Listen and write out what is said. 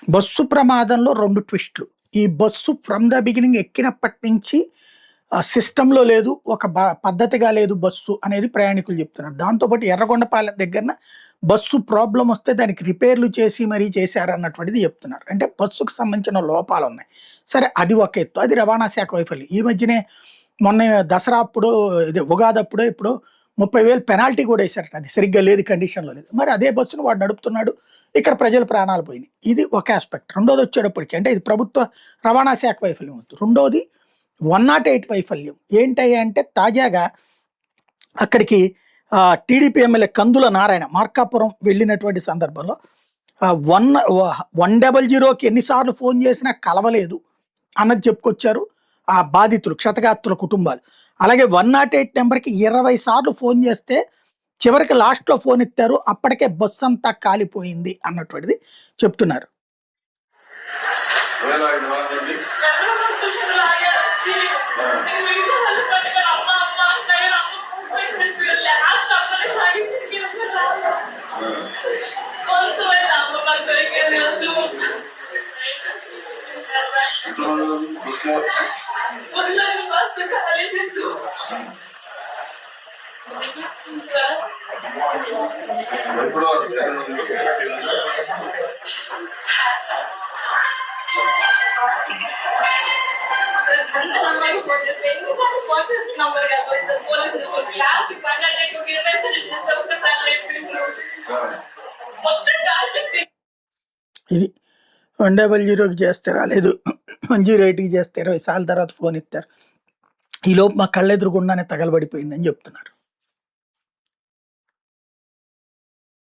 Bus ప్రమాదంలో 2 ట్విస్టులు. ఈ bus from the beginning ఎక్కినప్పటి నుంచి సిస్టమ్‌లో లేదు. ఒక పద్ధతిగా లేదు బస్సు అనేది ప్రయాణికులు చెప్తున్నారు. దాంతో పాటు ఎర్రగొండపాలెం దగ్గరన బస్సు ప్రాబ్లమ్ వస్తే దానికి రిపేర్‌లు చేసి మరీ చేశారన్నటువంటిది చెప్తున్నారు. అంటే బస్సుకు సంబంధించిన లోపాలున్నాయి. సరే అది ఒక ఎత్తు. అది రవాణా శాఖ వైఫల్యం. ఈ మధ్యనే మొన్న దసరా అప్పుడు ఇది ఉగాదప్పుడో ఎప్పుడో 30,000 పెనాల్టీ కూడా ఏసారట. అది సరిగ్గా లేదు కండిషన్‌లో లేదు. మరి అదే బస్సును వాడు నడుపుతున్నాడు. ఇక్కడ ప్రజల ప్రాణాలు పోయినాయి. ఇది ఒక యాస్పెక్ట్. రెండోది వచ్చేటప్పటికి అంటే ఇది ప్రభుత్వ రవాణా శాఖ వైఫల్యం అవుతుంది. రెండోది 108 వైఫల్యం. ఏంటయ్యా అంటే తాజాగా అక్కడికి టీడీపీ ఎమ్మెల్యే కందుల నారాయణ మార్కాపురం వెళ్ళినటువంటి సందర్భంలో 100కి ఎన్నిసార్లు ఫోన్ చేసినా కలవలేదు అన్నది చెప్పుకొచ్చారు ఆ బాధితులు, క్షతగాత్రుల కుటుంబాలు. అలాగే 108 నెంబర్‌కి 20 సార్లు ఫోన్ చేస్తే చివరికి లాస్ట్‌లో ఫోన్ ఎత్తారు. అప్పటికే బస్సు అంతా కాలిపోయింది అన్నటువంటిది చెప్తున్నారు. ఇది 100కి చేస్తారా లేదు 108కి చేస్తే 20 సార్లు తర్వాత ఫోన్ ఇస్తారు. ఈలోపు మా కళ్ళెదురుగుండానే తగలబడిపోయిందని చెప్తున్నారు.